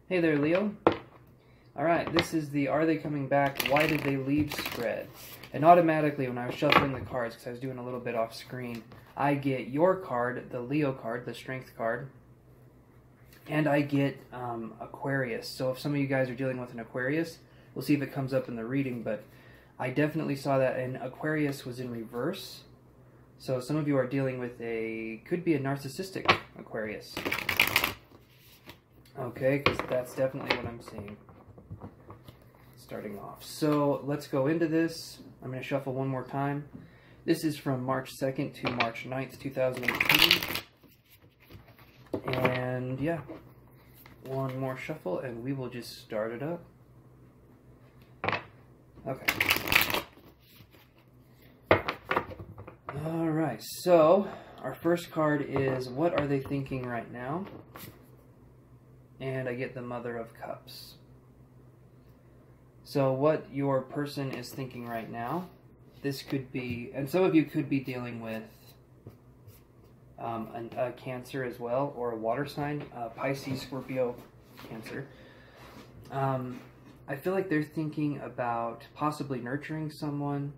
Hey there, Leo. Alright, this is the Are They Coming Back? Why Did They Leave spread. And automatically, when I was shuffling the cards, because I was doing a little bit off screen, I get your card, the Leo card, the Strength card, and I get Aquarius. So if some of you guys are dealing with an Aquarius, we'll see if it comes up in the reading, but I definitely saw that, and Aquarius was in reverse. So some of you are dealing with could be a narcissistic Aquarius. Okay, because that's definitely what I'm seeing starting off. So let's go into this. I'm going to shuffle one more time. This is from March 2nd to March 9th, 2018. And yeah, one more shuffle and we will just start it up. Okay. Alright, so our first card is What Are They Thinking Right Now? And I get the Mother of Cups. So what your person is thinking right now, this could be, and some of you could be dealing with a Cancer as well, or a water sign, Pisces, Scorpio, Cancer. I feel like they're thinking about possibly nurturing someone.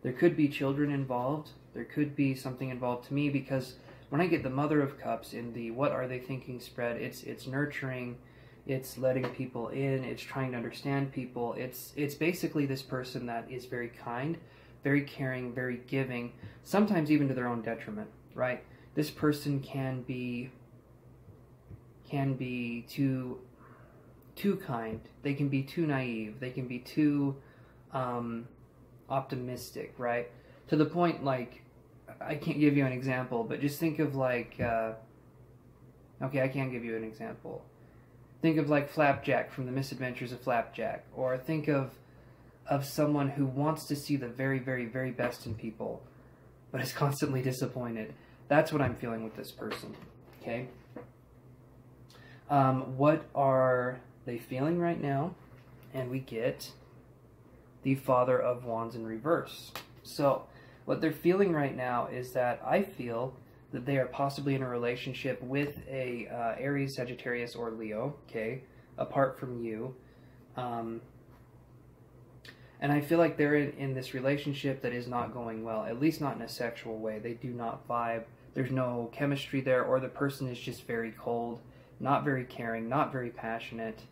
There could be children involved. There could be something involved to me, because when I get the Mother of Cups in the What Are They Thinking spread, it's nurturing, it's letting people in, it's trying to understand people. It's basically this person that is very kind, very caring, very giving, sometimes even to their own detriment, right? This person can be too kind. They can be too naive. They can be too optimistic, right? To the point, like, I can't give you an example, but just think of like, okay, I can give you an example. Think of like Flapjack from The Misadventures of Flapjack, or think of someone who wants to see the very, very, very best in people, but is constantly disappointed. That's what I'm feeling with this person, okay? What are they feeling right now? And we get the Father of Wands in reverse. So what they're feeling right now is that I feel that they are possibly in a relationship with a Aries, Sagittarius, or Leo, okay, apart from you. And I feel like they're in this relationship that is not going well, at least not in a sexual way. They do not vibe. There's no chemistry there, or the person is just very cold, not very caring, not very passionate.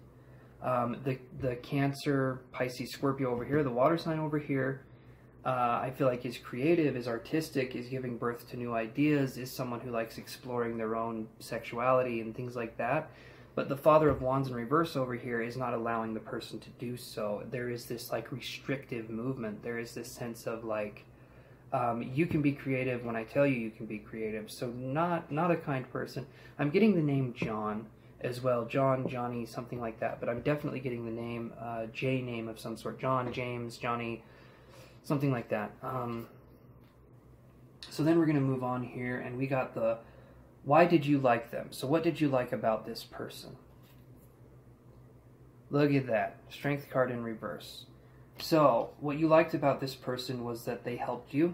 The Cancer, Pisces, Scorpio over here, the water sign over here, I feel like is creative, is artistic, is giving birth to new ideas, is someone who likes exploring their own sexuality and things like that. But the Father of Wands in reverse over here is not allowing the person to do so. There is this like restrictive movement. There is this sense of like, you can be creative when I tell you can be creative. So not a kind person. I'm getting the name John as well. John, Johnny, something like that. But I'm definitely getting the name, J name of some sort. John, James, Johnny, something like that. So then we're going to move on here, and we got the Why Did You Like Them? So what did you like about this person? Look at that. Strength card in reverse. So what you liked about this person was that they helped you.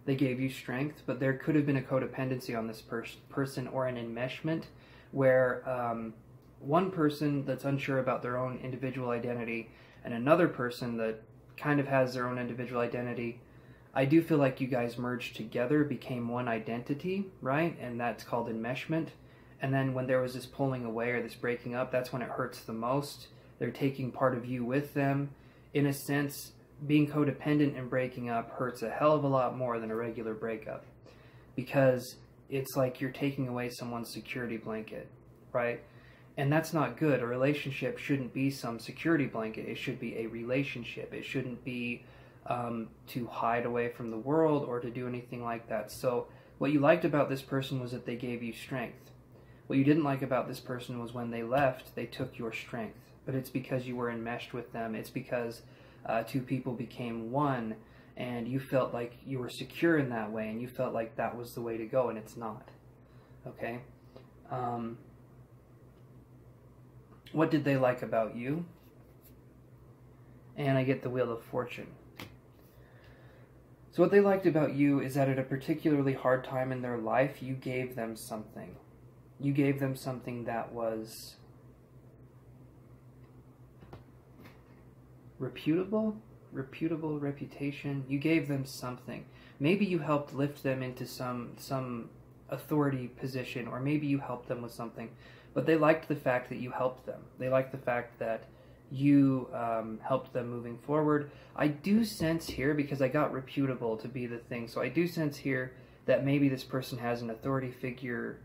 They gave you strength, but there could have been a codependency on this person, or an enmeshment where one person that's unsure about their own individual identity and another person that kind of has their own individual identity. I do feel like you guys merged together, became one identity, right? And that's called enmeshment. And then when there was this pulling away or this breaking up, that's when it hurts the most. They're taking part of you with them. In a sense, being codependent and breaking up hurts a hell of a lot more than a regular breakup, because it's like you're taking away someone's security blanket, right? And that's not good. A relationship shouldn't be some security blanket. It should be a relationship. It shouldn't be to hide away from the world or to do anything like that. So what you liked about this person was that they gave you strength. What you didn't like about this person was when they left, they took your strength. But it's because you were enmeshed with them. It's because two people became one, and you felt like you were secure in that way, and you felt like that was the way to go, and it's not. Okay? What did they like about you? And I get the Wheel of Fortune. So what they liked about you is that at a particularly hard time in their life, you gave them something. You gave them something that was reputable reputation. You gave them something. Maybe you helped lift them into some authority position, or maybe you helped them with something. But they liked the fact that you helped them. They liked the fact that you helped them moving forward. I do sense here, because I got reputable to be the thing, so I do sense here that maybe this person has an authority figure,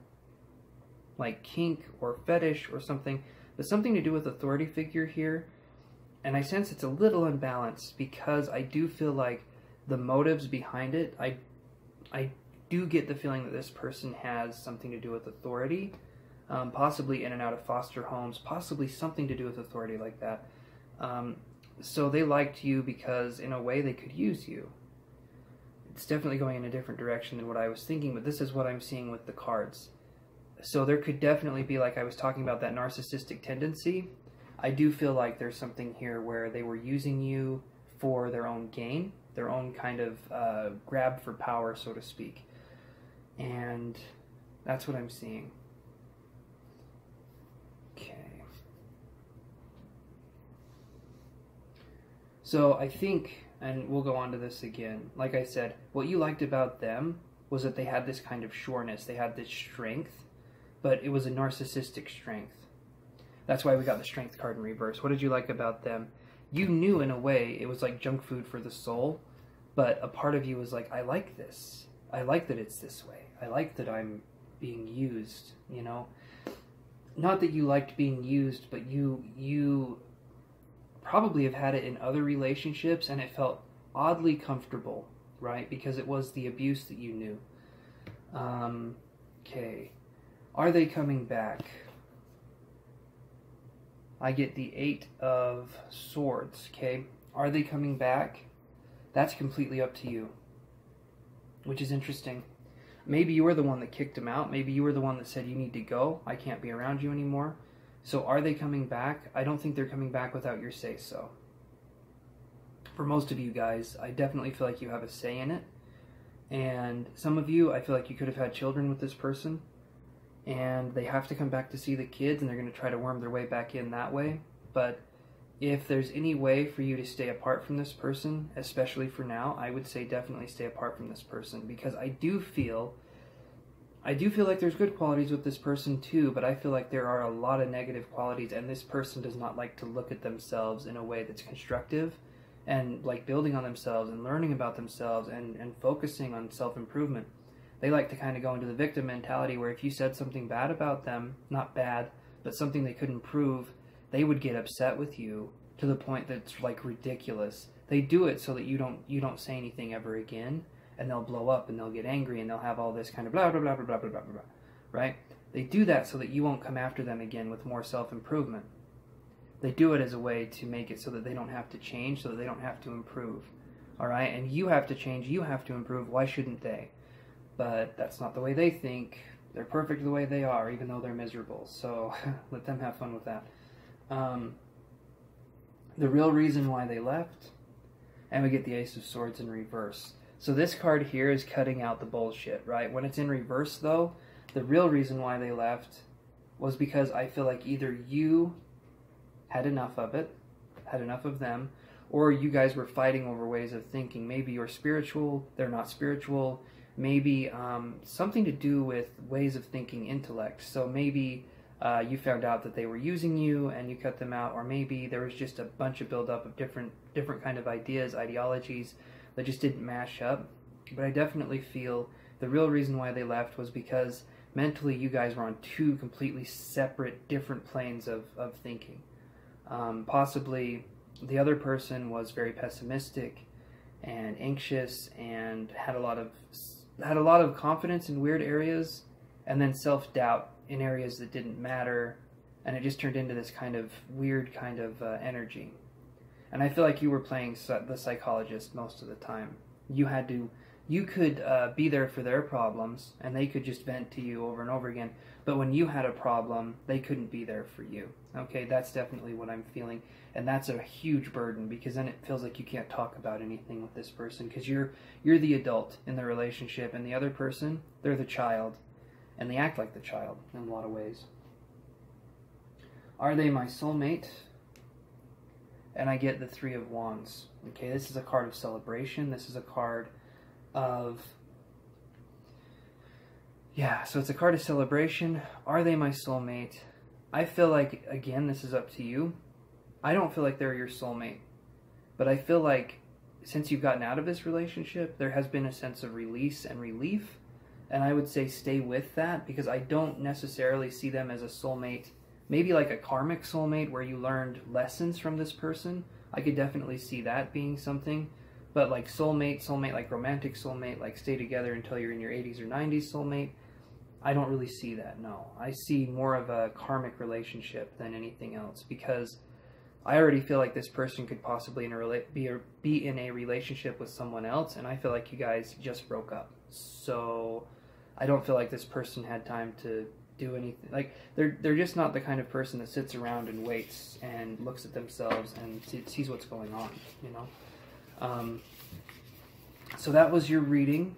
like kink or fetish or something, but something to do with authority figure here. And I sense it's a little unbalanced, because I do feel like the motives behind it, I do get the feeling that this person has something to do with authority, possibly in and out of foster homes, possibly something to do with authority like that. So they liked you because in a way they could use you. It's definitely going in a different direction than what I was thinking, but this is what I'm seeing with the cards. So there could definitely be, like I was talking about, that narcissistic tendency. I do feel like there's something here where they were using you for their own gain, their own kind of grab for power, so to speak. And that's what I'm seeing. Okay. So I think, and we'll go on to this again, like I said, what you liked about them was that they had this kind of sureness, they had this strength, but it was a narcissistic strength. That's why we got the strength card in reverse. What did you like about them? You knew in a way it was like junk food for the soul, but a part of you was like, I like this. I like that it's this way. I like that I'm being used, you know? Not that you liked being used, but you probably have had it in other relationships and it felt oddly comfortable, right? Because it was the abuse that you knew. Okay. Are they coming back? I get the 8 of Swords, okay? Are they coming back? That's completely up to you, which is interesting. Maybe you were the one that kicked him out. Maybe you were the one that said, you need to go. I can't be around you anymore. So are they coming back? I don't think they're coming back without your say-so. For most of you guys, I definitely feel like you have a say in it. And some of you, I feel like you could have had children with this person, and they have to come back to see the kids, and they're going to try to worm their way back in that way. But if there's any way for you to stay apart from this person, especially for now, I would say definitely stay apart from this person, because I do feel like there's good qualities with this person too, but I feel like there are a lot of negative qualities, and this person does not like to look at themselves in a way that's constructive and like building on themselves and learning about themselves and focusing on self-improvement. They like to kind of go into the victim mentality where if you said something bad about them, not bad, but something they could improve, they would get upset with you to the point that's like ridiculous. They do it so that you don't say anything ever again, and they'll blow up and they'll get angry and they'll have all this kind of blah blah blah blah blah blah blah blah, right? They do that so that you won't come after them again with more self-improvement. They do it as a way to make it so that they don't have to change, so that they don't have to improve. All right, and you have to change, you have to improve. Why shouldn't they? But that's not the way they think. They're perfect the way they are, even though they're miserable. So let them have fun with that. The real reason why they left, and we get the Ace of Swords in reverse. So this card here is cutting out the bullshit, right? When it's in reverse, though, the real reason why they left was because I feel like either you had enough of it, had enough of them, or you guys were fighting over ways of thinking. Maybe you're spiritual, they're not spiritual. Maybe something to do with ways of thinking, intellect. So maybe you found out that they were using you and you cut them out, or maybe there was just a bunch of buildup of different kind of ideas, ideologies that just didn't mash up. But I definitely feel the real reason why they left was because mentally you guys were on two completely separate, different planes of thinking. Possibly the other person was very pessimistic and anxious and had a lot of confidence in weird areas, and then self-doubt in areas that didn't matter, and it just turned into this kind of weird kind of energy. And I feel like you were playing the psychologist most of the time. You could be there for their problems, and they could just vent to you over and over again. But when you had a problem, they couldn't be there for you. Okay, that's definitely what I'm feeling. And that's a huge burden, because then it feels like you can't talk about anything with this person, because you're the adult in the relationship, and the other person, they're the child. And they act like the child in a lot of ways. Are they my soulmate? and I get the Three of Wands. Okay, this is a card of celebration. This is a card of... Yeah, so it's a card of celebration. Are they my soulmate? I feel like, again, this is up to you. I don't feel like they're your soulmate. But I feel like since you've gotten out of this relationship, there has been a sense of release and relief. And I would say stay with that, because I don't necessarily see them as a soulmate. Maybe like a karmic soulmate where you learned lessons from this person. I could definitely see that being something. But like soulmate, like romantic soulmate, like stay together until you're in your 80s or 90s soulmate, I don't really see that, no. I see more of a karmic relationship than anything else, because I already feel like this person could possibly be in a relationship with someone else, and I feel like you guys just broke up. So I don't feel like this person had time to do anything. Like, they're just not the kind of person that sits around and waits and looks at themselves and sees what's going on, you know? So that was your reading,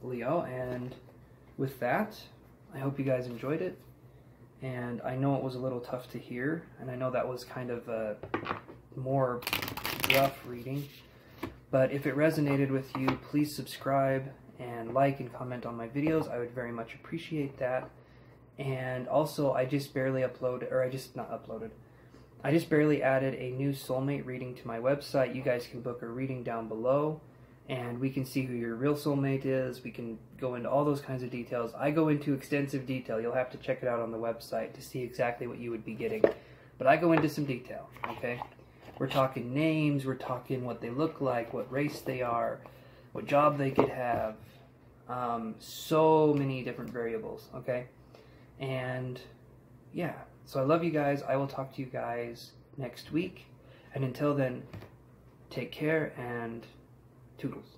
Leo, and with that, I hope you guys enjoyed it. And I know it was a little tough to hear, and I know that was kind of a more rough reading. But if it resonated with you, please subscribe and like and comment on my videos. I would very much appreciate that. And also, I just barely I just barely added a new soulmate reading to my website. You guys can book a reading down below, and we can see who your real soulmate is. We can go into all those kinds of details. I go into extensive detail. You'll have to check it out on the website to see exactly what you would be getting. But I go into some detail, okay? We're talking names, we're talking what they look like, what race they are, what job they could have. So many different variables, okay? And yeah, so I love you guys. I will talk to you guys next week. And until then, take care and toodles.